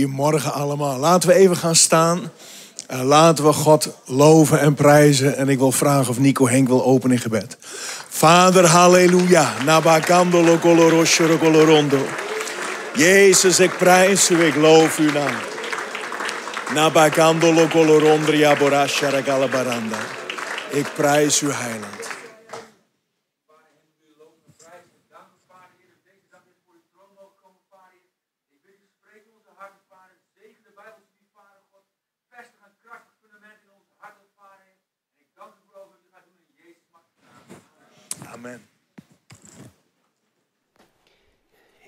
Goedemorgen allemaal. Laten we even gaan staan. Laten we God loven en prijzen. En ik wil vragen of Nico Henk wil openen in gebed. Vader, halleluja. Nabakandolo kolorosjoro kolorondo. Jezus, ik prijs u, ik loof uw naam. Nabakandolo kolorondria borashara galabaranda. Ik prijs u, heiland. Amen.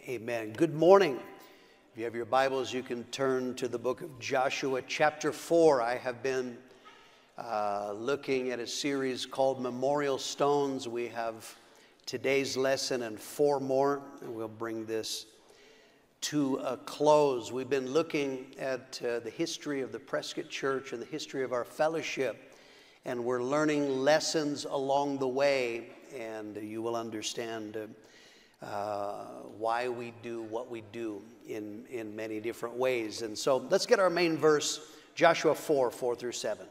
Amen. Good morning. If you have your Bibles, you can turn to the book of Joshua, chapter 4. I have been looking at a series called Memorial Stones. We have today's lesson and 4 more, and we'll bring this to a close. We've been looking at the history of the Prescott Church and the history of our fellowship, and we're learning lessons along the way, and you will understand why we do what we do in many different ways. And so let's get our main verse, Joshua 4, 4 through 7.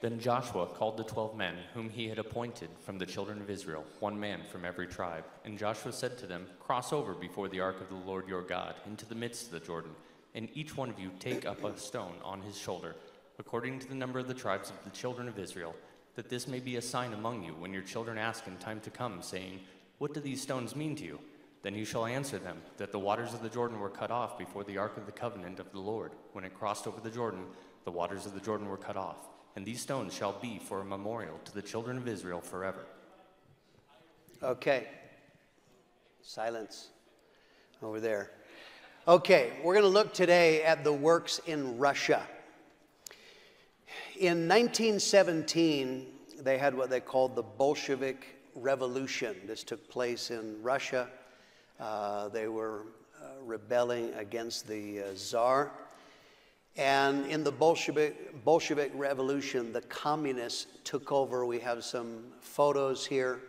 Then Joshua called the 12 men whom he had appointed from the children of Israel, 1 man from every tribe. And Joshua said to them, "Cross over before the ark of the Lord your God into the midst of the Jordan, and each one of you take up a stone on his shoulder, according to the number of the tribes of the children of Israel, that this may be a sign among you when your children ask in time to come, saying, 'What do these stones mean to you?' Then you shall answer them, that the waters of the Jordan were cut off before the ark of the covenant of the Lord. When it crossed over the Jordan, the waters of the Jordan were cut off. And these stones shall be for a memorial to the children of Israel forever." Okay. Silence over there. Okay, we're going to look today at the works in Russia. In 1917, they had what they called the Bolshevik Revolution. This took place in Russia. They were rebelling against the Tsar. And in the Bolshevik Revolution, the communists took over. We have some photos here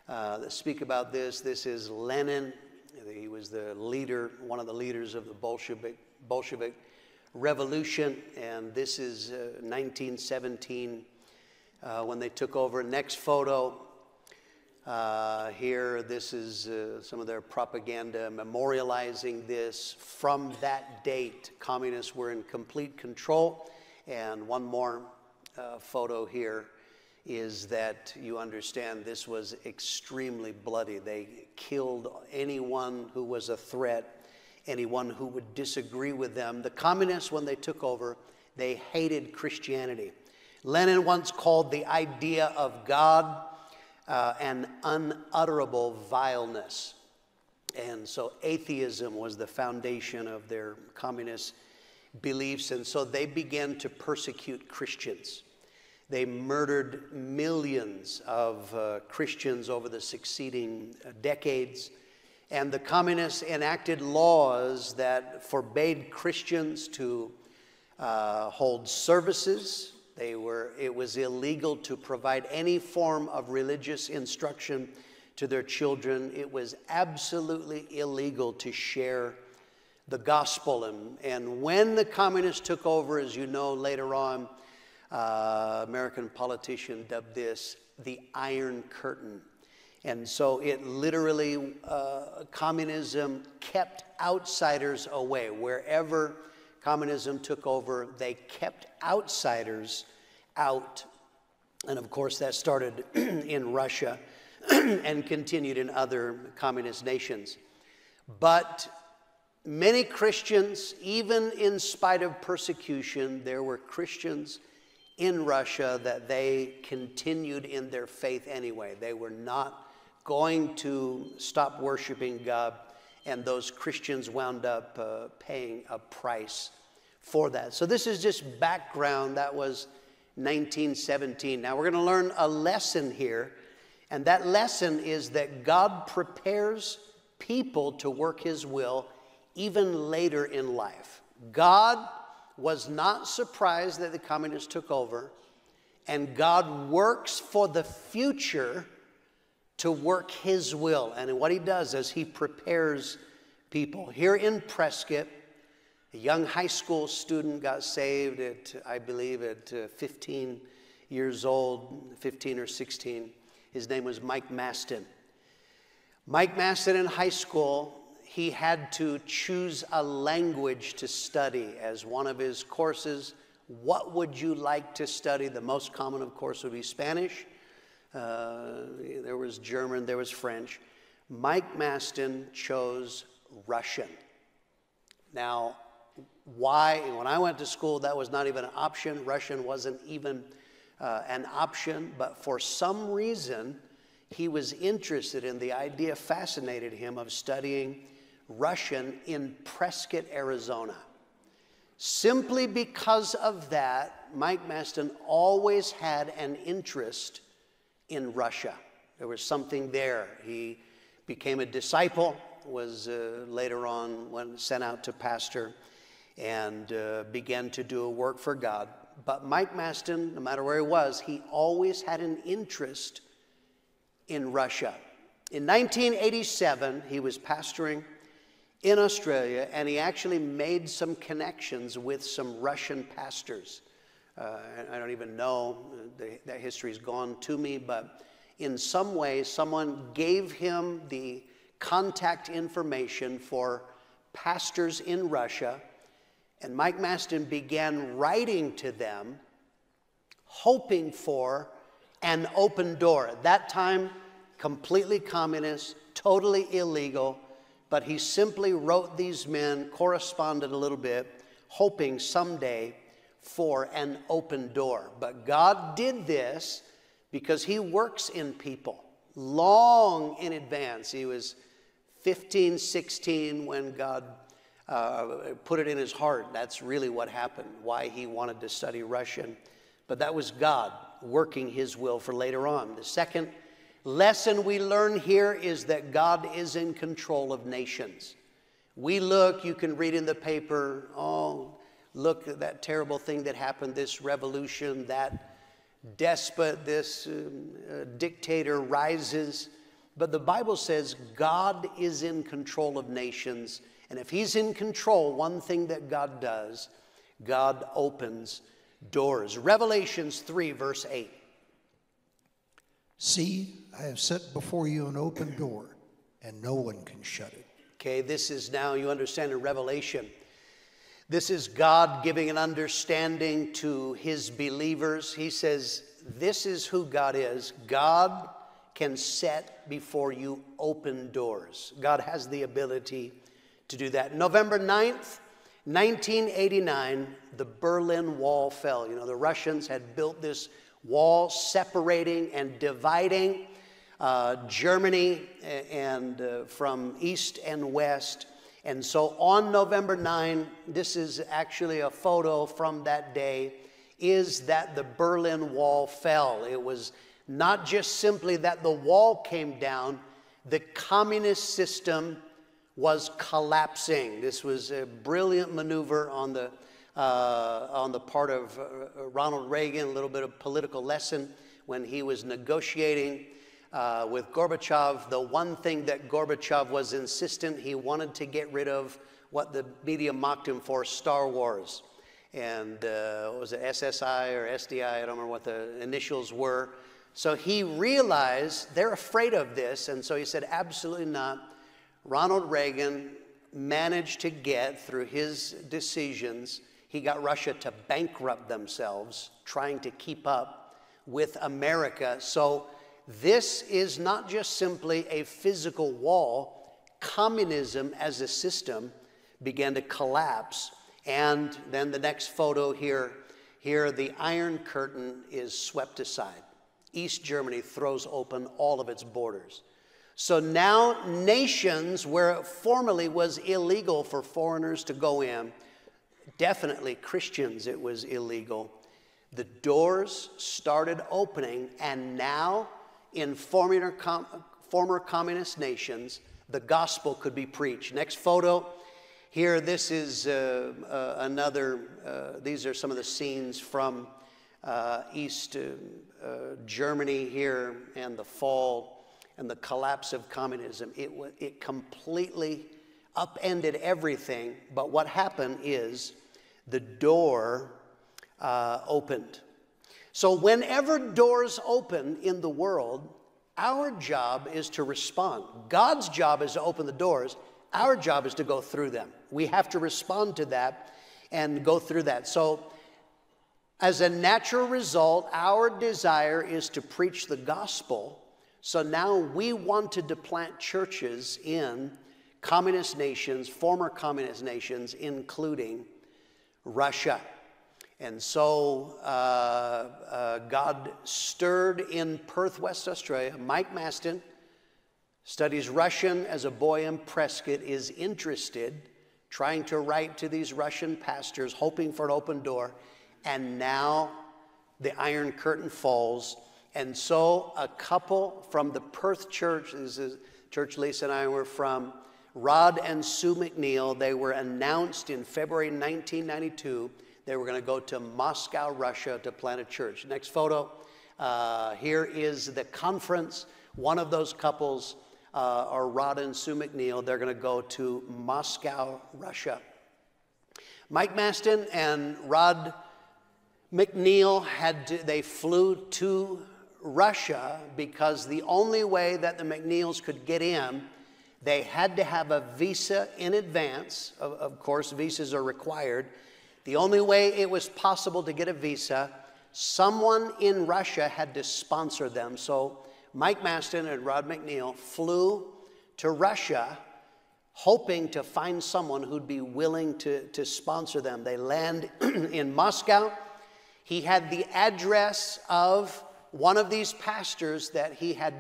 that speak about this. This is Lenin. He was the leader, one of the leaders of the Bolshevik Revolution. And this is 1917 when they took over. Next photo. Here, this is some of their propaganda memorializing this. From that date, communists were in complete control. And one more photo here is that you understand this was extremely bloody. They killed anyone who was a threat, anyone who would disagree with them. The communists, when they took over, they hated Christianity. Lenin once called the idea of God an unutterable vileness. And so atheism was the foundation of their communist beliefs, and so they began to persecute Christians. They murdered millions of Christians over the succeeding decades, and the communists enacted laws that forbade Christians to hold services. It was illegal to provide any form of religious instruction to their children. It was absolutely illegal to share the gospel. And when the communists took over, as you know, later on, American politician dubbed this the Iron Curtain. And so it literally, communism kept outsiders away. Wherever communism took over, they kept outsiders out. And of course, that started in Russia and continued in other communist nations. But many Christians, even in spite of persecution, there were Christians in Russia that they continued in their faith anyway. They were not going to stop worshiping God, and those Christians wound up paying a price for that. So this is just background. That was 1917. Now we're going to learn a lesson here, and that lesson is that God prepares people to work His will even later in life. God was not surprised that the communists took over, and God works for the future to work His will. And what He does is He prepares people. Here in Prescott, A young high school student got saved at, I believe, at 15 years old, 15 or 16. His name was Mike Maston. Mike Maston in high school, he had to choose a language to study as one of his courses. What would you like to study? The most common, of course, would be Spanish. There was German, there was French. Mike Maston chose Russian. Now, why? When I went to school, that was not even an option. Russian wasn't even an option, but for some reason, he was interested in the idea, fascinated him, of studying Russian in Prescott, Arizona. Simply because of that, Mike Maston always had an interest in Russia. There was something there. He became a disciple, was later on sent out to pastor, and began to do a work for God. But Mike Maston, no matter where he was, he always had an interest in Russia. In 1987, he was pastoring in Australia, and he actually made some connections with some Russian pastors. I don't even know, that history's gone to me, but in some way, someone gave him the contact information for pastors in Russia, and Mike Maston began writing to them, hoping for an open door. At that time, completely communist, totally illegal, but he simply wrote these men, corresponded a little bit, hoping someday for an open door. But God did this because he works in people long in advance. He was 15, 16 when God put it in his heart. That's really what happened, why he wanted to study Russian. But that was God working his will for later on. The second lesson we learn here is that God is in control of nations. We look, you can read in the paper, oh, look at that terrible thing that happened, this revolution, that despot, this dictator rises. But the Bible says God is in control of nations. And if he's in control, one thing that God does, God opens doors. Revelations 3, verse 8. See, I have set before you an open door, and no one can shut it. Okay, this is now, you understand in Revelation, this is God giving an understanding to his believers. He says, this is who God is. God can set before you open doors. God has the ability to do that. November 9th, 1989, the Berlin Wall fell. You know, the Russians had built this wall separating and dividing Germany and from east and west. And so on November 9, this is actually a photo from that day, is that the Berlin Wall fell. It was not just simply that the wall came down, the communist system was collapsing. This was a brilliant maneuver on the part of Ronald Reagan, a little bit of political lesson when he was negotiating with Gorbachev. The one thing that Gorbachev was insistent, he wanted to get rid of what the media mocked him for, Star Wars. And what was it, SSI or SDI? I don't remember what the initials were. So he realized they're afraid of this, and so he said, absolutely not. Ronald Reagan managed to get, through his decisions, he got Russia to bankrupt themselves, trying to keep up with America. So this is not just simply a physical wall. Communism as a system began to collapse. And then the next photo here, the Iron Curtain is swept aside. East Germany throws open all of its borders. So now nations where it formerly was illegal for foreigners to go in, definitely Christians it was illegal, the doors started opening, and now in former communist nations, the gospel could be preached. Next photo, here this is these are some of the scenes from East Germany here, and the fall and the collapse of communism. It completely upended everything. But what happened is the door opened. So whenever doors open in the world, our job is to respond. God's job is to open the doors. Our job is to go through them. We have to respond to that and go through that. So as a natural result, our desire is to preach the gospel. So now we wanted to plant churches in communist nations, former communist nations, including Russia. And so God stirred in Perth, West Australia. Mike Maston studies Russian as a boy in Prescott, is interested, trying to write to these Russian pastors, hoping for an open door. And now the Iron Curtain falls. And so a couple from the Perth church, this is church Lisa and I were from, Rod and Sue McNeil, they were announced in February 1992. They were going to go to Moscow, Russia to plant a church. Next photo. Here is the conference. One of those couples are Rod and Sue McNeil. They're going to go to Moscow, Russia. Mike Maston and Rod McNeil they flew to Russia because the only way that the McNeils could get in, they had to have a visa in advance. Of course, visas are required. The only way it was possible to get a visa, someone in Russia had to sponsor them. So Mike Maston and Rod McNeil flew to Russia hoping to find someone who'd be willing to sponsor them. They land in Moscow. He had the address of one of these pastors that he had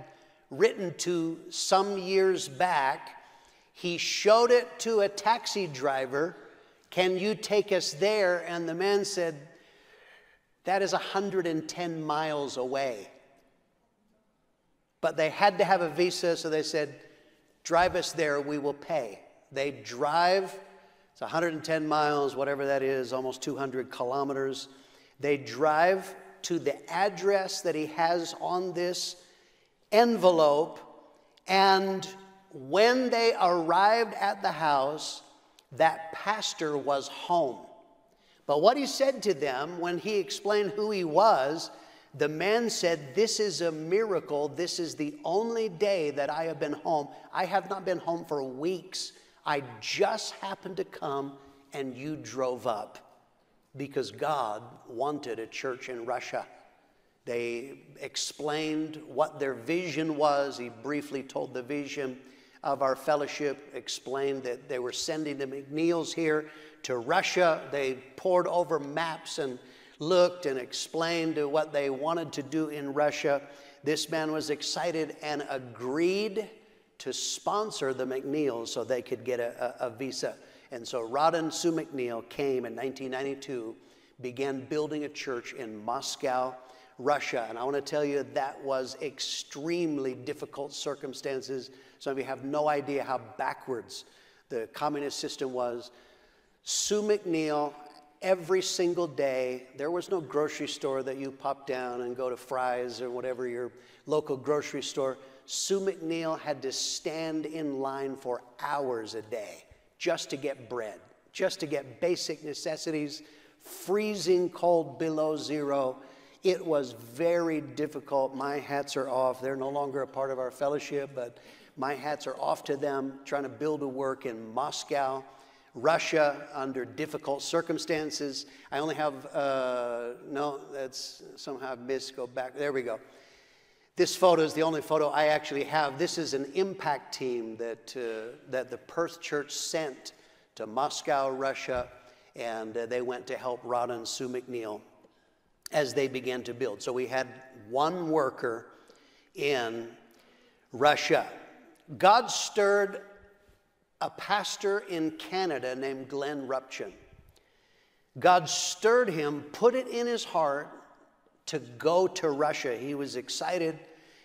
written to some years back. He showed it to a taxi driver. Can you take us there? And the man said, that is 110 miles away. But they had to have a visa, so they said, drive us there, we will pay. They drive, it's 110 miles, whatever that is, almost 200 kilometers. They drive to the address that he has on this envelope, and when they arrived at the house, that pastor was home. But what he said to them when he explained who he was, the man said, this is a miracle. This is the only day that I have been home. I have not been home for weeks. I just happened to come and you drove up because God wanted a church in Russia. They explained what their vision was. He briefly told the vision of our fellowship, explained that they were sending the McNeils here to Russia. They pored over maps and looked and explained what they wanted to do in Russia. This man was excited and agreed to sponsor the McNeils so they could get a visa. And so Rod and Sue McNeil came in 1992, began building a church in Moscow, Russia. And I want to tell you that was extremely difficult circumstances. Some of you have no idea how backwards the communist system was. Sue McNeil, every single day, there was no grocery store that you pop down and go to Fry's or whatever your local grocery store. Sue McNeil had to stand in line for hours a day just to get bread, just to get basic necessities, freezing cold below zero. It was very difficult. My hats are off. They're no longer a part of our fellowship, but my hats are off to them, trying to build a work in Moscow, Russia, under difficult circumstances. I only have, no, that's somehow I've missed, go back. There we go. This photo is the only photo I actually have. This is an impact team that the Perth church sent to Moscow, Russia, and they went to help Rod and Sue McNeil as they began to build. So we had one worker in Russia. God stirred a pastor in Canada named Glenn Rupchin. God stirred him, put it in his heart to go to Russia. He was excited.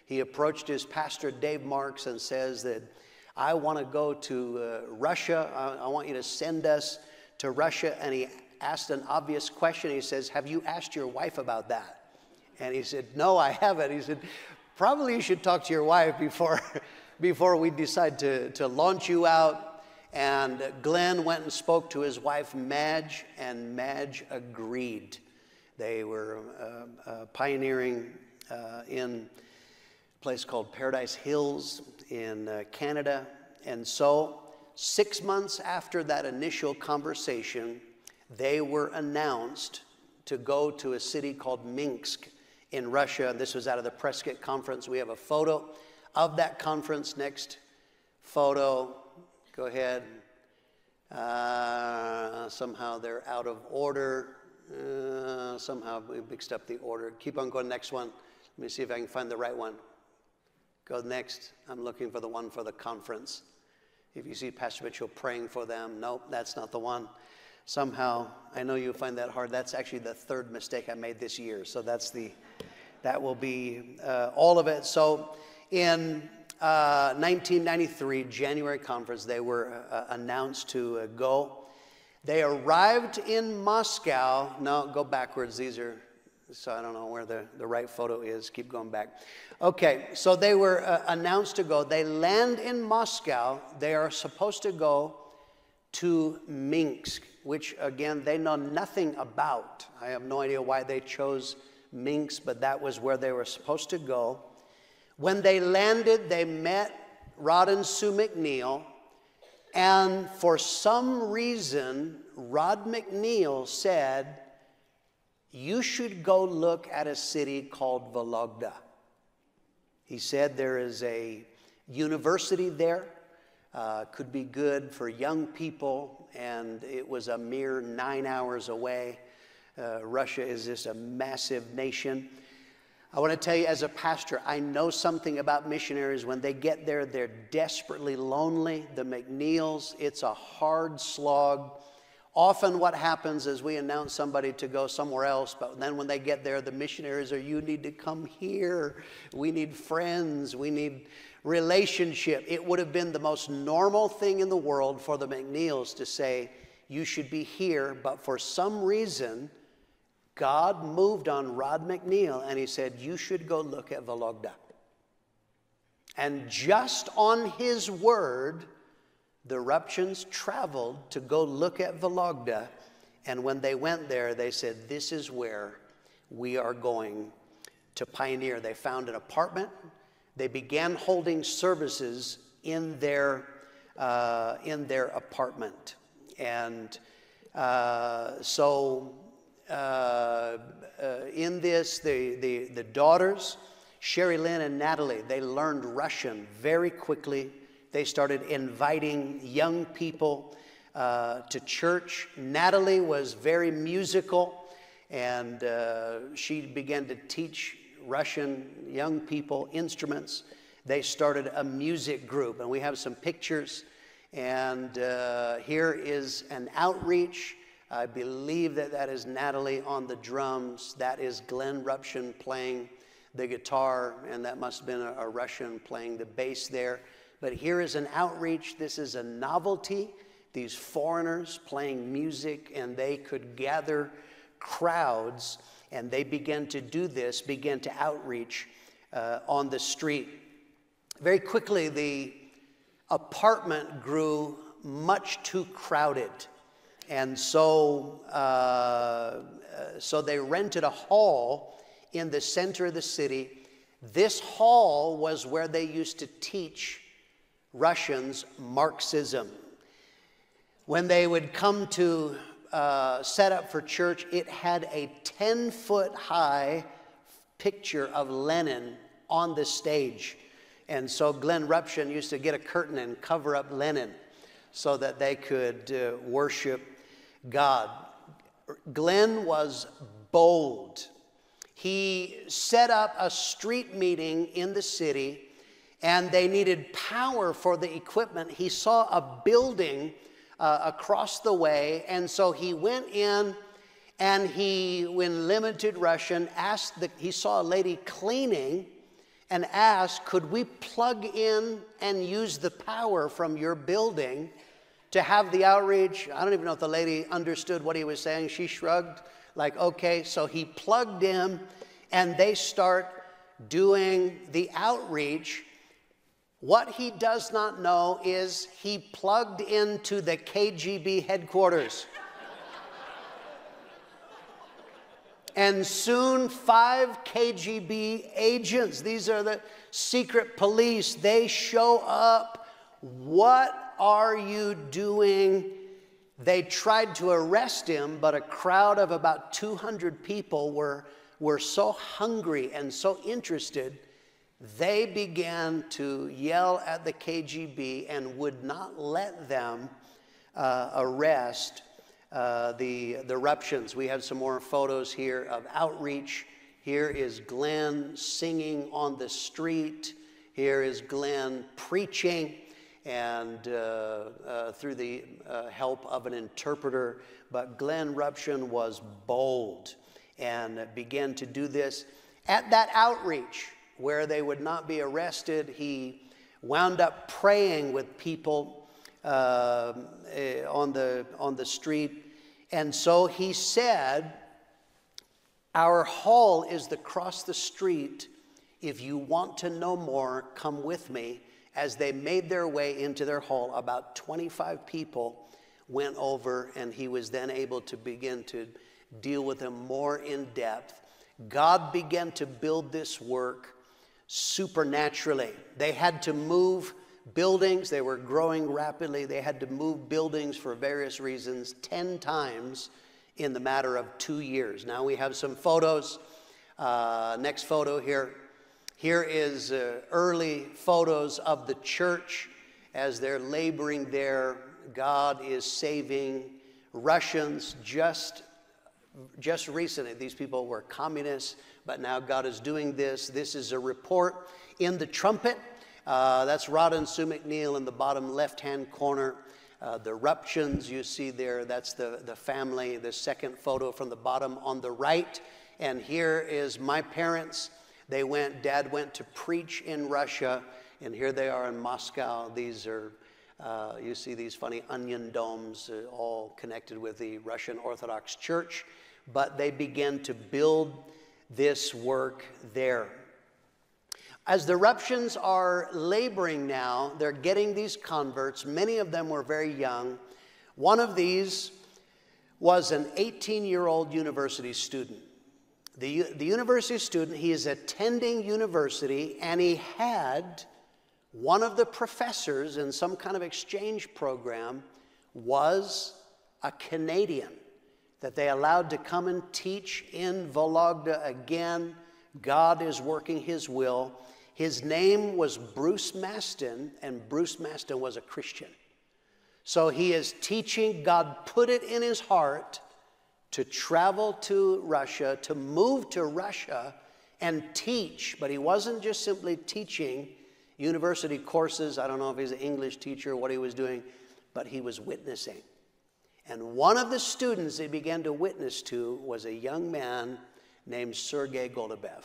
He approached his pastor, Dave Marks, and says that I want to go to Russia. I want you to send us to Russia. And he asked an obvious question. He says, have you asked your wife about that? And he said, no, I haven't. He said, probably you should talk to your wife before we decide to launch you out. And Glenn went and spoke to his wife, Madge, and Madge agreed. They were pioneering in a place called Paradise Hills in Canada. And so 6 months after that initial conversation, they were announced to go to a city called Minsk in Russia. This was out of the Prescott Conference. We have a photo of that conference. Next photo. Go ahead. Somehow they're out of order. Somehow we mixed up the order. Keep on going, next one. Let me see if I can find the right one. Go next. I'm looking for the one for the conference. If you see Pastor Mitchell praying for them, nope, that's not the one. Somehow, I know you'll find that hard. That's actually the third mistake I made this year. So that will be all of it. So in 1993, January conference, they were announced to go. They arrived in Moscow. No, go backwards. These are, so I don't know where the right photo is. Keep going back. Okay, so they were announced to go. They land in Moscow. They are supposed to go to Minsk, which, again, they know nothing about. I have no idea why they chose Minsk, but that was where they were supposed to go. When they landed, they met Rod and Sue McNeil, and for some reason, Rod McNeil said, you should go look at a city called Vologda. He said there is a university there, could be good for young people, and it was a mere 9 hours away. Russia is just a massive nation. I want to tell you, as a pastor, I know something about missionaries. When they get there, they're desperately lonely. The McNeils, it's a hard slog. Often what happens is we announce somebody to go somewhere else, but then when they get there, the missionaries are, you need to come here. We need friends. We need relationship. It would have been the most normal thing in the world for the McNeils to say, you should be here, but for some reason, God moved on Rod McNeil, and he said, you should go look at Vologda. And just on his word, the Ruptions traveled to go look at Vologda, and when they went there, they said, this is where we are going to pioneer. They found an apartment. They began holding services in their apartment. And in this, the daughters, Sherry Lynn and Natalie, they learned Russian very quickly. They started inviting young people to church. Natalie was very musical, and she began to teach Russian young people instruments. They started a music group, and we have some pictures. And here is an outreach. I believe that is Natalie on the drums. That is Glenn Ruption playing the guitar, and that must have been a Russian playing the bass there. But here is an outreach. This is a novelty. These foreigners playing music, and they could gather crowds, and they began to do this, began to outreach on the street. Very quickly, the apartment grew much too crowded. And so they rented a hall in the center of the city. This hall was where they used to teach Russians Marxism. When they would come to set up for church, it had a 10-foot high picture of Lenin on the stage. And so Glenn Ruption used to get a curtain and cover up Lenin so that they could worship God. Glenn was bold. He set up a street meeting in the city, and they needed power for the equipment. He saw a building across the way, and so he went in, and he, in limited Russian, he saw a lady cleaning and asked, could we plug in and use the power from your building to have the outreach? I don't even know if the lady understood what he was saying. She shrugged, like, okay. So he plugged in, and they start doing the outreach. What he does not know is he plugged into the KGB headquarters. And soon 5 KGB agents, these are the secret police, they show up. What are you doing? They tried to arrest him, but a crowd of about 200 people were so hungry and so interested, they began to yell at the KGB and would not let them arrest the Ruptions. We have some more photos here of outreach. Here is Glenn singing on the street. Here is Glenn preaching, and through the help of an interpreter. But Glenn Ruption was bold and began to do this. At that outreach, where they would not be arrested, he wound up praying with people on the street. And so he said, our hall is across the street. If you want to know more, come with me. As they made their way into their hall, about 25 people went over, and he was then able to begin to deal with them more in depth. God began to build this work supernaturally. They had to move buildings. They were growing rapidly. They had to move buildings for various reasons 10 times in the matter of 2 years. Now we have some photos. Next photo here. Here is early photos of the church as they're laboring there. God is saving Russians. Just recently, these people were communists, but now God is doing this. This is a report in the trumpet. That's Rod and Sue McNeil in the bottom left-hand corner. The Ruptions you see there, that's the family. The second photo from the bottom on the right. And here is my parents. Dad went to preach in Russia, and here they are in Moscow. These are, you see these funny onion domes, all connected with the Russian Orthodox Church. But they began to build this work there. As the Ruptions are laboring now, they're getting these converts. Many of them were very young. One of these was an 18-year-old university student. The university student, he is attending university, and he had one of the professors in some kind of exchange program was a Canadian that they allowed to come and teach in Vologda again. God is working his will. His name was Bruce Maston, and Bruce Maston was a Christian. So he is teaching. God put it in his heart to travel to Russia, to move to Russia and teach. But he wasn't just simply teaching university courses. I don't know if he's an English teacher or what he was doing, but he was witnessing. And one of the students he began to witness to was a young man named Sergei Golubev.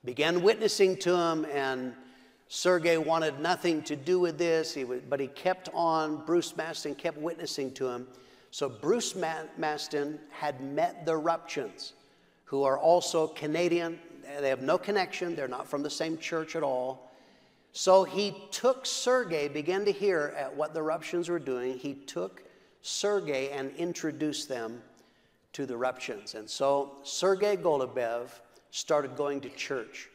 Began witnessing to him, and Sergei wanted nothing to do with this, but he kept on. Bruce Maston kept witnessing to him. So Bruce Maston had met the Ruptions, who are also Canadian. They have no connection. They're not from the same church at all. So he took Sergei, began to hear at what the Ruptions were doing. He took Sergei and introduced them to the Ruptions. And so Sergei Golubev started going to church.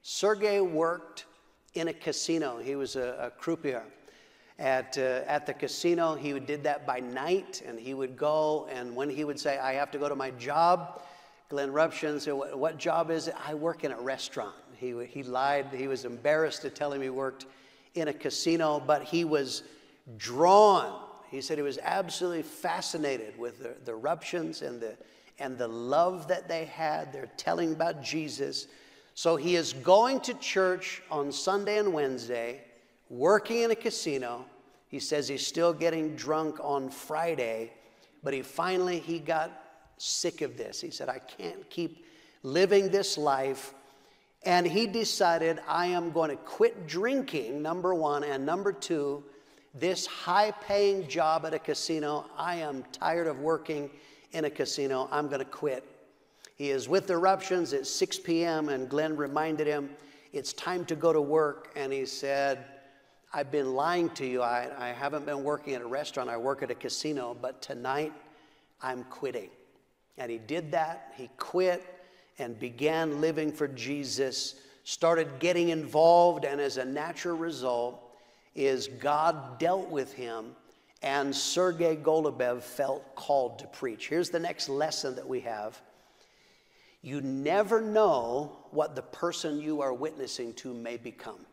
Sergei worked in a casino. He was a croupier. At the casino, he did that by night, and he would go, and when he would say, I have to go to my job, Glenn Ruption said, what job is it? I work in a restaurant. He lied. He was embarrassed to tell him he worked in a casino, but he was drawn. He said he was absolutely fascinated with the Ruptions and the love that they had. They're telling about Jesus. So he is going to church on Sunday and Wednesday, working in a casino. He says he's still getting drunk on Friday, but he got sick of this. He said, I can't keep living this life. And he decided, I am going to quit drinking, number one, and number two, this high-paying job at a casino. I am tired of working in a casino. I'm going to quit. He is with the Ruptions at 6 p.m., and Glenn reminded him, it's time to go to work. And he said, I've been lying to you. I haven't been working at a restaurant. I work at a casino, but tonight I'm quitting. And he did that. He quit and began living for Jesus, started getting involved, and as a natural result is God dealt with him, and Sergei Golubev felt called to preach. Here's the next lesson that we have. You never know what the person you are witnessing to may become.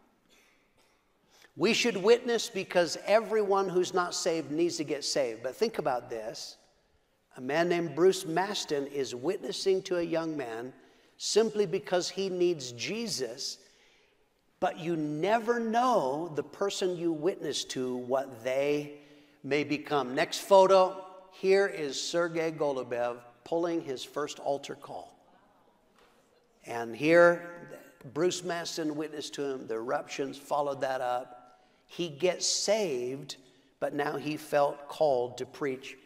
We should witness because everyone who's not saved needs to get saved. But think about this. A man named Bruce Maston is witnessing to a young man simply because he needs Jesus. But you never know the person you witness to what they may become. Next photo. Here is Sergei Golubev pulling his first altar call. And here, Bruce Maston witnessed to him. The eruptions followed that up. He gets saved, but now he felt called to preach.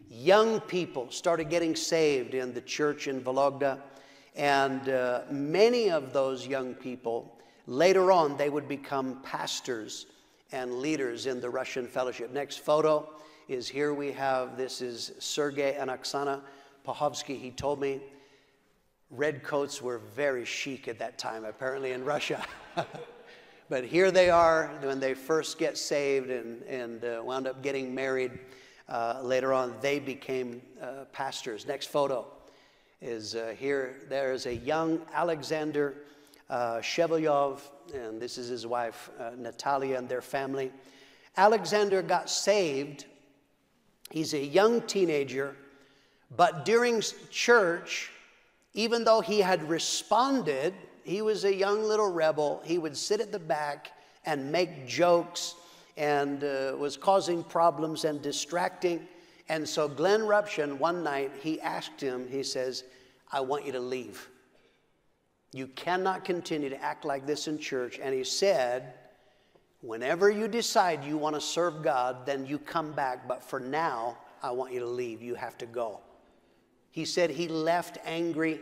Young people started getting saved in the church in Vologda, and many of those young people, later on, they would become pastors and leaders in the Russian fellowship. Next photo is here we have, this is Sergei and Oksana Pahovsky. He told me red coats were very chic at that time, apparently in Russia. But here they are when they first get saved and wound up getting married. Later on, they became pastors. Next photo is here. There is a young Alexander Shevelyov, and this is his wife, Natalia, and their family. Alexander got saved. He's a young teenager, but during church, even though he had responded, he was a young little rebel. He would sit at the back and make jokes and was causing problems and distracting. And so Glenn Ruption, one night, he asked him, he says, I want you to leave. You cannot continue to act like this in church. And he said, whenever you decide you want to serve God, then you come back. But for now, I want you to leave. You have to go. He said he left angry.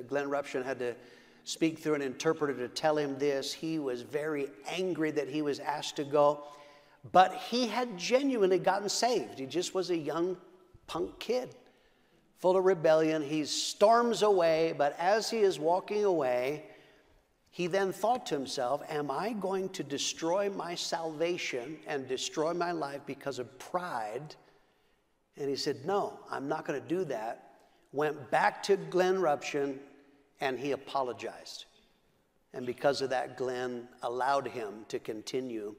Glenn Ruption had to speak through an interpreter to tell him this. He was very angry that he was asked to go. But he had genuinely gotten saved. He just was a young punk kid, full of rebellion. He storms away, but as he is walking away, he then thought to himself, am I going to destroy my salvation and destroy my life because of pride? And he said, no, I'm not going to do that. Went back to Glenn Ruption, and he apologized. And because of that, Glenn allowed him to continue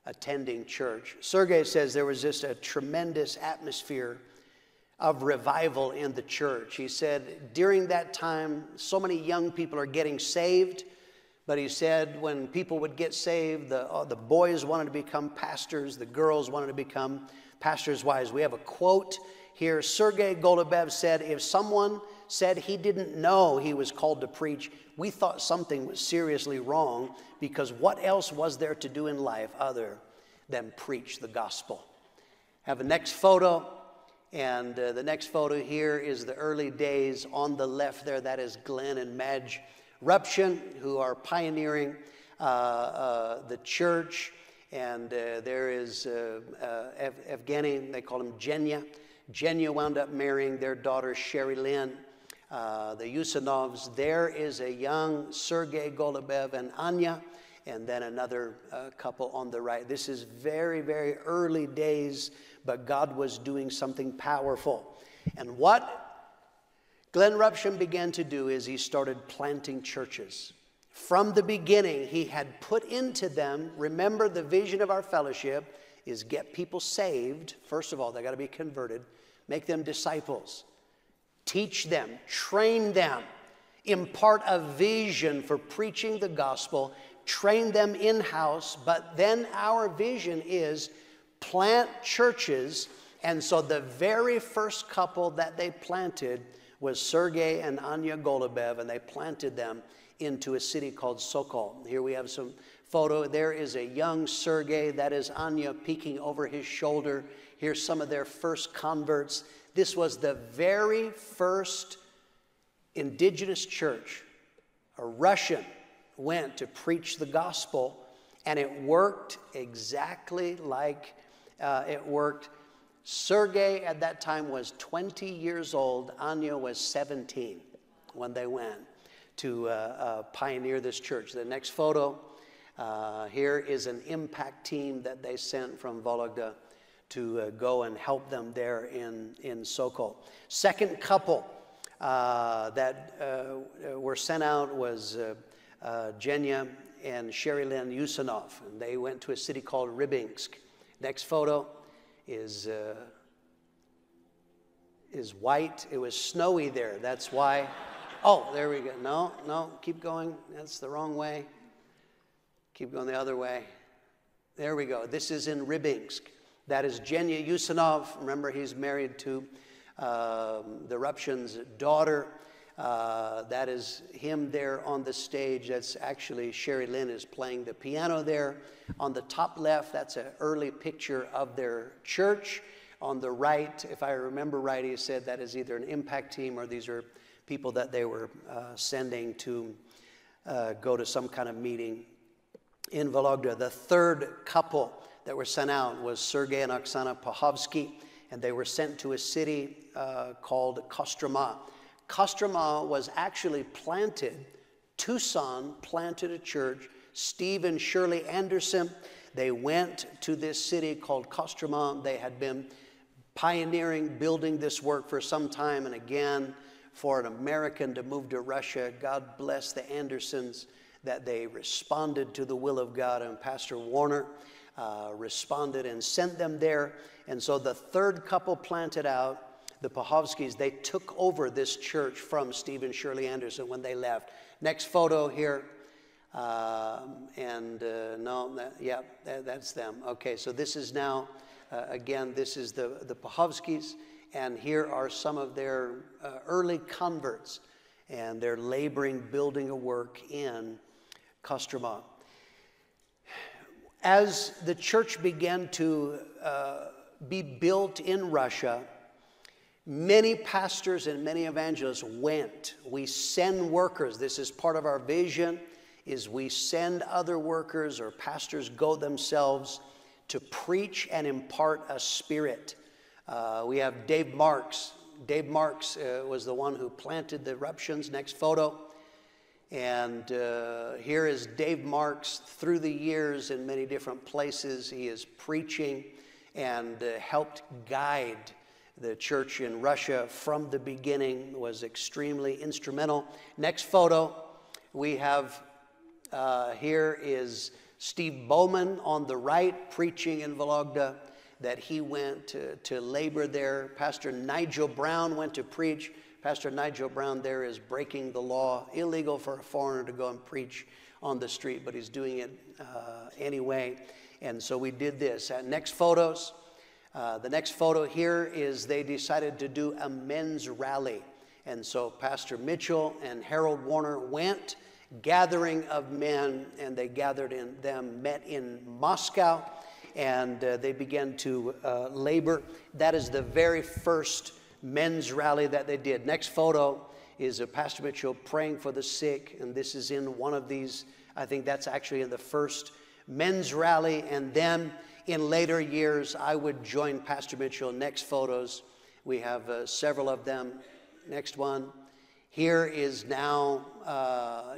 attending church. Sergei says there was just a tremendous atmosphere of revival in the church. He said during that time, so many young people are getting saved, but he said when people would get saved, the boys wanted to become pastors, the girls wanted to become pastors' wives. We have a quote here. Sergei Golubev said, if someone said he didn't know he was called to preach, we thought something was seriously wrong, because what else was there to do in life other than preach the gospel? Have a next photo, and the next photo here is the early days. On the left there, that is Glenn and Madge Ruption, who are pioneering the church, and there is Evgeny, they call him Genya. Genya wound up marrying their daughter Sherry Lynn. The Yusanovs. There is a young Sergei Golubev and Anya, and then another couple on the right. This is very, very early days, but God was doing something powerful. And what Glenn Ruption began to do is he started planting churches. From the beginning, he had put into them, remember the vision of our fellowship is get people saved. First of all, they got to be converted. Make them disciples. Teach them, train them, impart a vision for preaching the gospel, train them in-house, but then our vision is plant churches. And so the very first couple that they planted was Sergei and Anya Golubev, and they planted them into a city called Sokol. Here we have some photo. There is a young Sergei, that is Anya peeking over his shoulder. Here's some of their first converts. This was the very first indigenous church, a Russian went to preach the gospel, and it worked exactly like it worked. Sergei at that time was 20 years old. Anya was 17 when they went to pioneer this church. The next photo here is an impact team that they sent from Vologda to go and help them there in Sokol. Second couple that were sent out was Jenya and Sherry Lynn Yusanov, and they went to a city called Rybinsk. Next photo is white. It was snowy there. That's why. Oh, there we go. No, keep going. That's the wrong way. Keep going the other way. There we go. This is in Rybinsk. That is Jenya Yusanov. Remember, he's married to the Ruption's daughter. That is him there on the stage. That's actually Sherry Lynn is playing the piano there. On the top left, that's an early picture of their church. On the right, if I remember right, he said that is either an impact team or these are people that they were sending to go to some kind of meeting in Vologda. The third couple that were sent out was Sergei and Oksana Pahovsky, and they were sent to a city called Kostroma. Kostroma was actually planted. Tucson planted a church. Steve and Shirley Anderson, they went to this city called Kostroma. They had been pioneering, building this work for some time, and again, for an American to move to Russia, God bless the Andersons that they responded to the will of God, and Pastor Warner responded and sent them there. And so the third couple planted out, the Pahovskys, they took over this church from Steve and Shirley Anderson when they left. Next photo here. That's them. Okay, so this is now, again, this is the Pahovskys, and here are some of their early converts, and they're laboring, building a work in Kostroma. As the church began to be built in Russia, many pastors and many evangelists went. We send workers. This is part of our vision, is we send other workers, or pastors go themselves to preach and impart a spirit. We have Dave Marks. Dave Marks was the one who planted the Ruptions. Next photo. And here is Dave Marks. Through the years in many different places, he is preaching and helped guide the church in Russia from the beginning, was extremely instrumental. Next photo we have here is Steve Bowman on the right, preaching in Vologda, that he went to labor there. Pastor Nigel Brown went to preach. Pastor Nigel Brown there is breaking the law. Illegal for a foreigner to go and preach on the street, but he's doing it anyway. And so we did this. Next photos. The next photo here is they decided to do a men's rally. And so Pastor Mitchell and Harold Warner went, gathering of men, and they gathered in them, met in Moscow, and they began to labor. That is the very first men's rally that they did. Next photo is Pastor Mitchell praying for the sick, and this is in one of these. I think that's actually in the first men's rally, and then in later years I would join Pastor Mitchell. Next photos, we have several of them. Next one. Here is now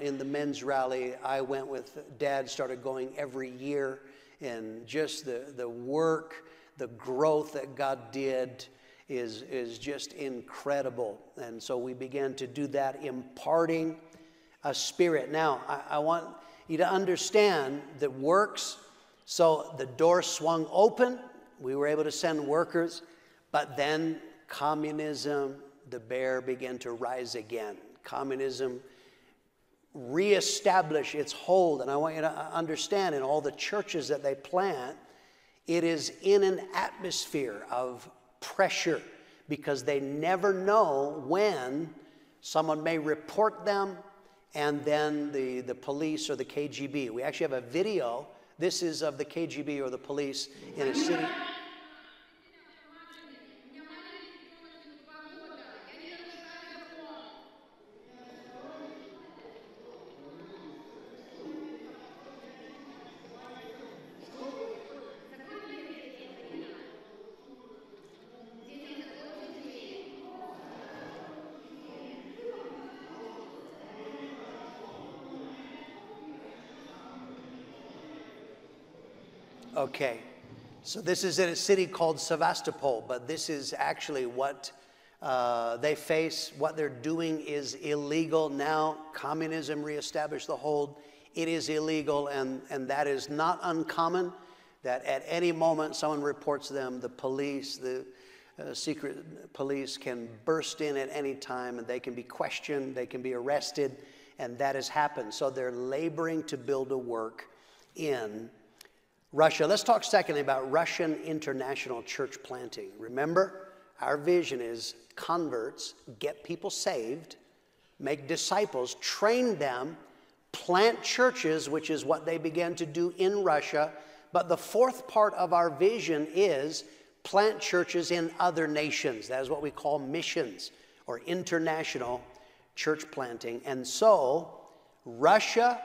in the men's rally. I went with Dad, started going every year, and just the work, the growth that God did is just incredible. And so we began to do that, imparting a spirit. Now, I want you to understand that works. So the door swung open. We were able to send workers, but then communism, the bear began to rise again. Communism reestablished its hold. And I want you to understand, in all the churches that they plant, it is in an atmosphere of pressure, because they never know when someone may report them, and then the police or the KGB. We actually have a video. This is of the KGB or the police in a city. Okay. So this is in a city called Sevastopol, but this is actually what they face. What they're doing is illegal now. Communism reestablished the hold. It is illegal, and that is not uncommon, that at any moment someone reports them, the police, the secret police can burst in at any time, and they can be questioned, they can be arrested, and that has happened. So they're laboring to build a work in Russia. Let's talk secondly about Russian international church planting. Remember, our vision is converts, get people saved, make disciples, train them, plant churches, which is what they began to do in Russia. But the fourth part of our vision is plant churches in other nations. That is what we call missions or international church planting. And so Russia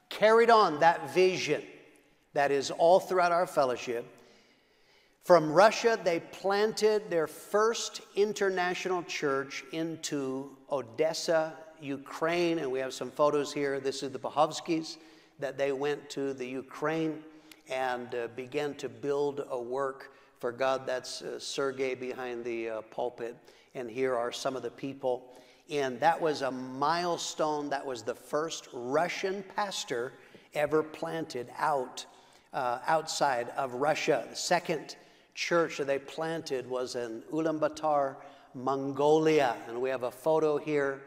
carried on that vision that is all throughout our fellowship. From Russia, they planted their first international church into Odessa, Ukraine, and we have some photos here. This is the Pahovskys, that they went to the Ukraine and began to build a work for God. That's Sergei behind the pulpit, and here are some of the people. And that was a milestone. That was the first Russian pastor ever planted outside of Russia. The second church that they planted was in Ulaanbaatar, Mongolia, and we have a photo here.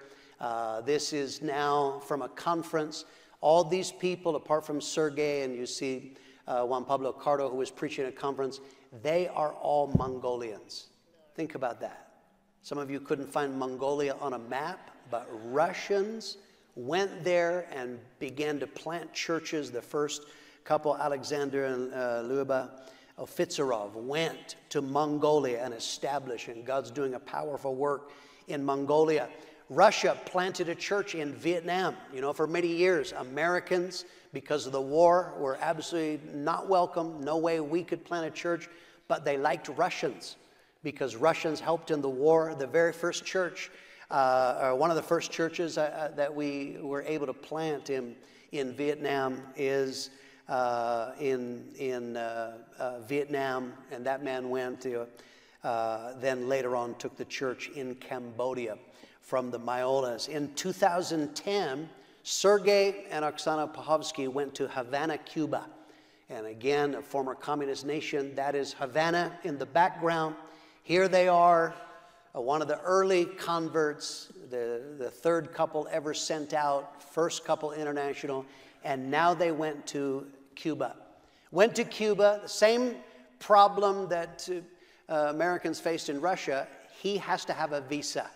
This is now from a conference. All these people, apart from Sergei, and you see Juan Pablo Cardo, who was preaching at a conference, they are all Mongolians. Think about that. Some of you couldn't find Mongolia on a map, but Russians went there and began to plant churches. The first couple, Alexander and Lyuba Ofitsarov, went to Mongolia and established, and God's doing a powerful work in Mongolia. Russia planted a church in Vietnam. You know, for many years, Americans, because of the war, were absolutely not welcome. No way we could plant a church, but they liked Russians because Russians helped in the war. The very first church, or one of the first churches that we were able to plant in Vietnam is in Vietnam, and that man went to, then later on took the church in Cambodia from the Myolas. In 2010, Sergei and Oksana Pahovsky went to Havana, Cuba. And again, a former communist nation, that is Havana in the background. Here they are, one of the early converts, the third couple ever sent out, first couple international, and now they went to Cuba. Went to Cuba, the same problem that Americans faced in Russia. He has to have a visa.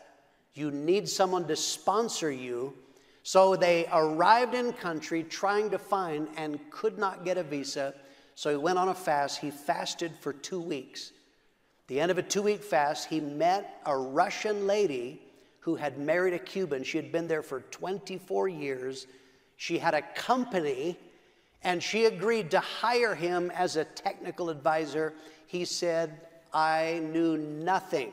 You need someone to sponsor you. So they arrived in country trying to find and could not get a visa. So he went on a fast. He fasted for 2 weeks. The end of a 2-week fast, he met a Russian lady who had married a Cuban. She had been there for 24 years. She had a company, and she agreed to hire him as a technical advisor. He said, I knew nothing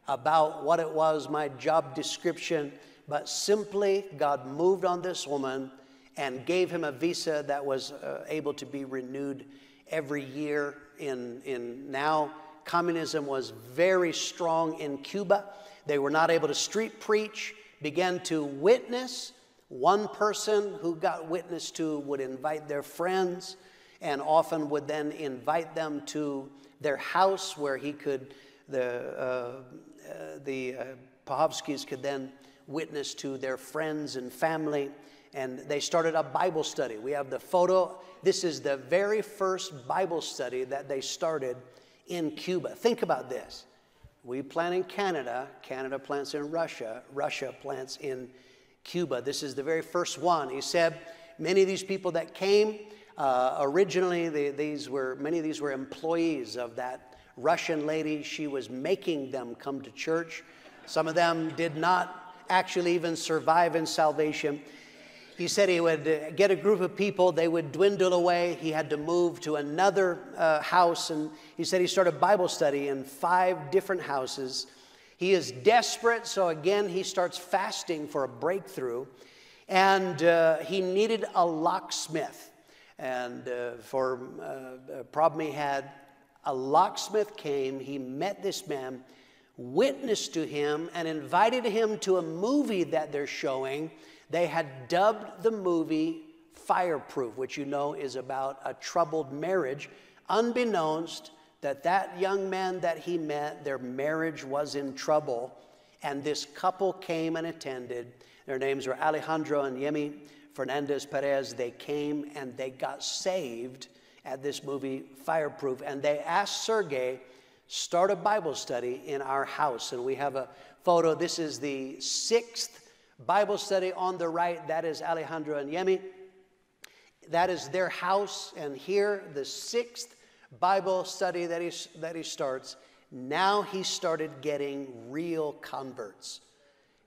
about what it was, my job description, but simply God moved on this woman and gave him a visa that was able to be renewed every year. Now, communism was very strong in Cuba. They were not able to street preach, began to witness. One person who got witnessed to would invite their friends and often would then invite them to their house where he could, the Pahovskys could then witness to their friends and family. And they started a Bible study. We have the photo. This is the very first Bible study that they started in Cuba. Think about this. We plant in Canada. Canada plants in Russia. Russia plants in Cuba. This is the very first one. He said many of these people that came, originally many of these were employees of that Russian lady. She was making them come to church. Some of them did not actually even survive in salvation. He said he would get a group of people, they would dwindle away. He had to move to another house, and he said he started Bible study in 5 different houses. He is desperate, so again, he starts fasting for a breakthrough, and he needed a locksmith. And for a problem he had, a locksmith came, he met this man, witnessed to him, and invited him to a movie that they're showing. They had dubbed the movie Fireproof, which you know is about a troubled marriage, unbeknownst that young man that he met, their marriage was in trouble, and this couple came and attended. Their names were Alejandro and Yemi Fernandez Perez. They came and they got saved at this movie Fireproof, and they asked Sergey, start a Bible study in our house. And we have a photo. This is the 6th Bible study on the right. That is Alejandro and Yemi. That is their house, and here the 6th Bible study that he starts. Now he started getting real converts,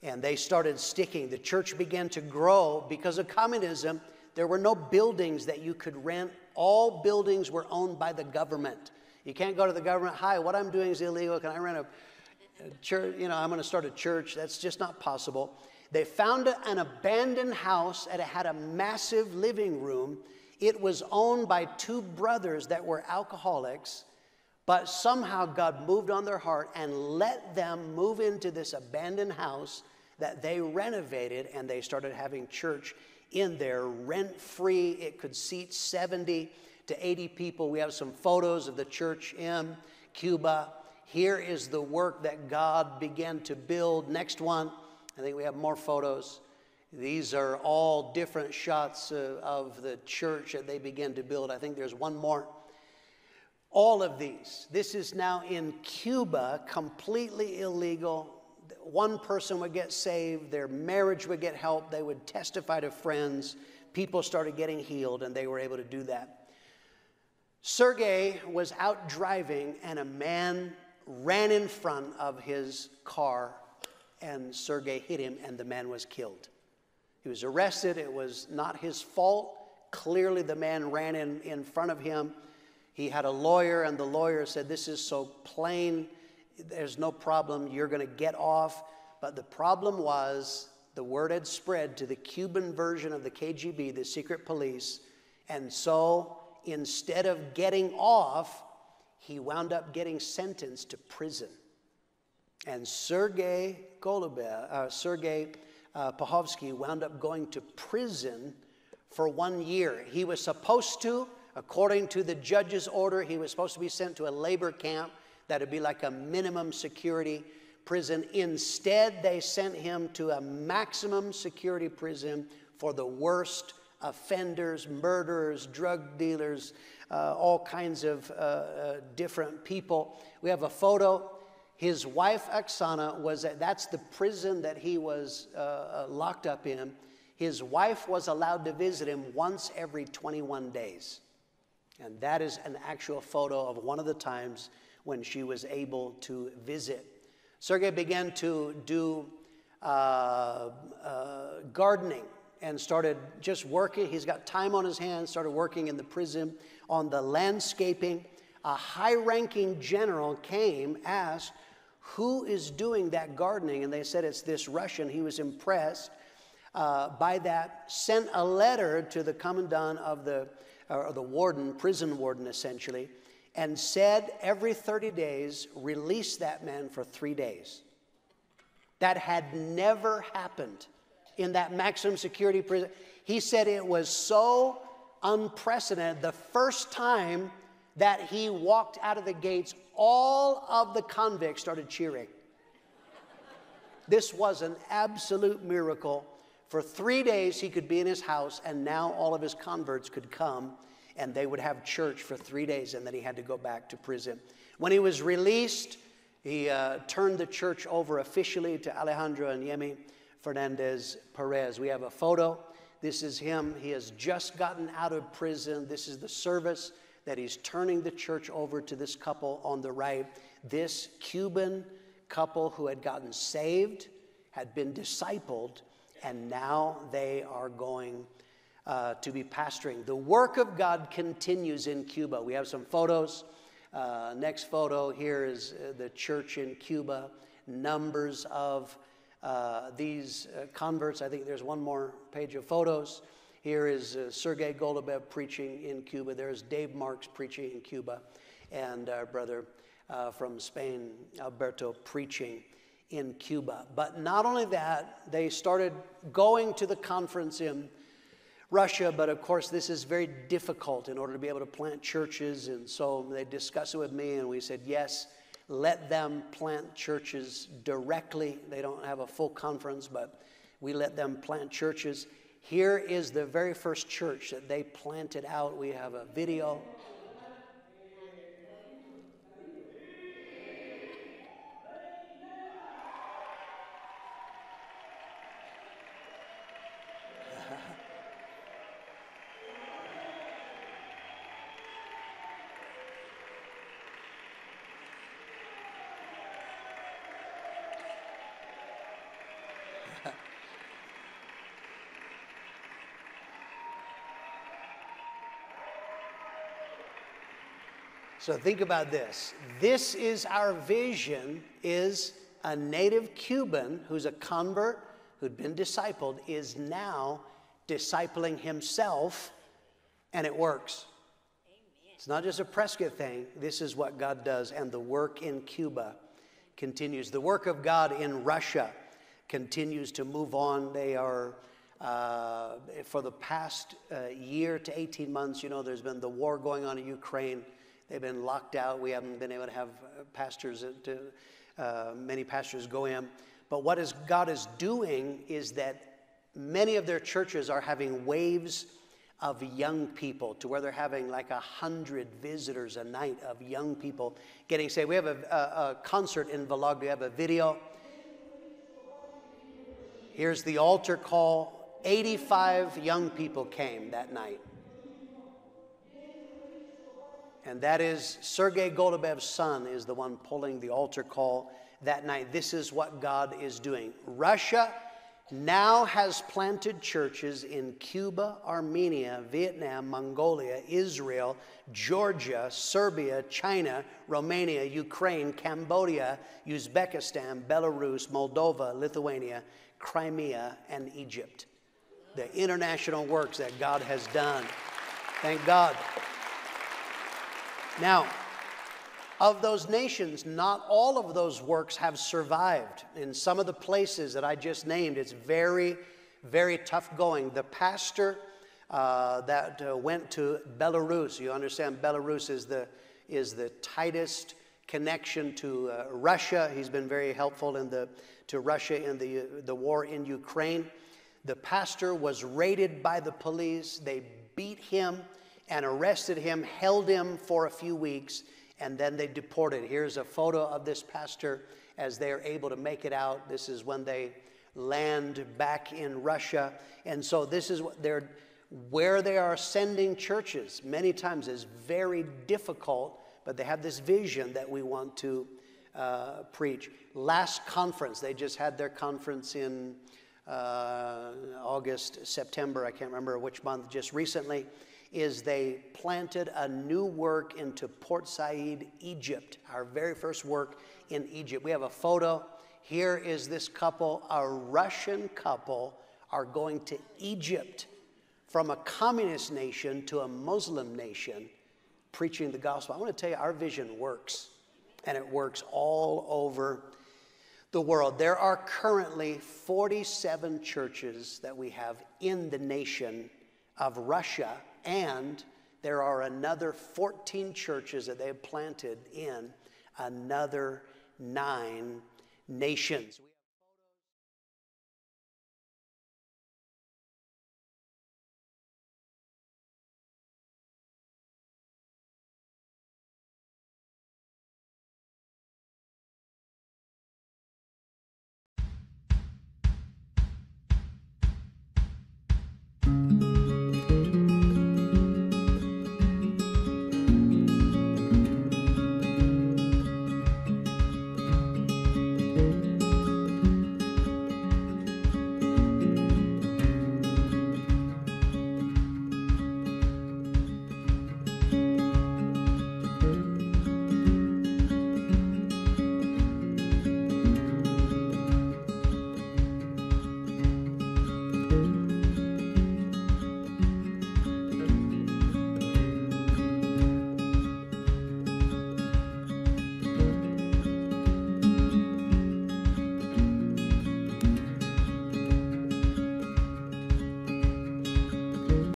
and they started sticking. The church began to grow because of communism. There were no buildings that you could rent. All buildings were owned by the government. You can't go to the government, hi, what I'm doing is illegal, can I rent a church? You know, I'm going to start a church. That's just not possible. They found an abandoned house, and it had a massive living room. It was owned by 2 brothers that were alcoholics, but somehow God moved on their heart and let them move into this abandoned house that they renovated, and they started having church in there, rent-free. It could seat 70 to 80 people. We have some photos of the church in Cuba. Here is the work that God began to build. Next one. I think we have more photos. These are all different shots of the church that they began to build. I think there's one more. All of these. This is now in Cuba, completely illegal. One person would get saved. Their marriage would get help. They would testify to friends. People started getting healed, and they were able to do that. Sergey was out driving, and a man ran in front of his car, and Sergey hit him, and the man was killed. He was arrested. It was not his fault. Clearly, the man ran in front of him. He had a lawyer, and the lawyer said, this is so plain, there's no problem, you're going to get off. But the problem was, the word had spread to the Cuban version of the KGB, the secret police, and so instead of getting off, he wound up getting sentenced to prison. And Sergey Pahovsky wound up going to prison for 1 year. He was supposed to, according to the judge's order, he was supposed to be sent to a labor camp that would be like a minimum security prison. Instead, they sent him to a maximum security prison for the worst offenders, murderers, drug dealers, all kinds of different people. We have a photo. His wife, Oksana, that's the prison that he was locked up in. His wife was allowed to visit him once every 21 days. And that is an actual photo of one of the times when she was able to visit. Sergey began to do gardening and started just working. He's got time on his hands, started working in the prison on the landscaping. A high-ranking general came, asked, who is doing that gardening? And they said, it's this Russian. He was impressed by that, sent a letter to the commandant of the warden, prison warden essentially, and said every 30 days, release that man for 3 days. That had never happened in that maximum security prison. He said it was so unprecedented. The first time that he walked out of the gates, all of the convicts started cheering. This was an absolute miracle. For 3 days, he could be in his house, and now all of his converts could come, and they would have church for 3 days, and then he had to go back to prison. When he was released, he turned the church over officially to Alejandro and Yemi Fernandez Perez. We have a photo. This is him. He has just gotten out of prison. This is the service that he's turning the church over to this couple on the right. This Cuban couple who had gotten saved, had been discipled, and now they are going to be pastoring. The work of God continues in Cuba. We have some photos. Next photo here is the church in Cuba. Numbers of these converts. I think there's one more page of photos. Here is Sergei Golubev preaching in Cuba. There's Dave Marks preaching in Cuba. And our brother from Spain, Alberto, preaching in Cuba. But not only that, they started going to the conference in Russia, but of course this is very difficult in order to be able to plant churches, and so they discussed it with me, and we said, yes, let them plant churches directly. They don't have a full conference, but we let them plant churches. Here is the very first church that they planted out. We have a video. So think about this. This is our vision, is a native Cuban who's a convert, who'd been discipled, is now discipling himself, and it works. Amen. It's not just a Prescott thing. This is what God does, and the work in Cuba continues. The work of God in Russia continues to move on. They are, for the past year to 18 months, you know, there's been the war going on in Ukraine. They've been locked out. We haven't been able to have pastors, many pastors go in. But what God is doing is that many of their churches are having waves of young people, to where they're having like 100 visitors a night of young people getting saved. We have a concert in Vlog. We have a video. Here's the altar call. 85 young people came that night. And that is Sergei Golubev's son is the one pulling the altar call that night. This is what God is doing. Russia now has planted churches in Cuba, Armenia, Vietnam, Mongolia, Israel, Georgia, Serbia, China, Romania, Ukraine, Cambodia, Uzbekistan, Belarus, Moldova, Lithuania, Crimea, and Egypt. The international works that God has done. Thank God. Now, of those nations, not all of those works have survived. In some of the places that I just named, it's very, very tough going. The pastor that went to Belarus, you understand Belarus is the tightest connection to Russia. He's been very helpful to Russia in the war in Ukraine. The pastor was raided by the police. They beat him and arrested him, held him for a few weeks, and then they deported. Here's a photo of this pastor as they are able to make it out. This is when they land back in Russia. And so this is where they are sending churches. Many times is very difficult, but they have this vision that we want to preach. Last conference, they just had their conference in August, September, I can't remember which month, just recently, is they planted a new work into Port Said, Egypt, our very first work in Egypt. We have a photo. Here is this couple, a Russian couple, are going to Egypt from a communist nation to a Muslim nation, preaching the gospel. I want to tell you, our vision works, and it works all over the world. There are currently 47 churches that we have in the nation of Russia, and there are another 14 churches that they have planted in another 9 nations.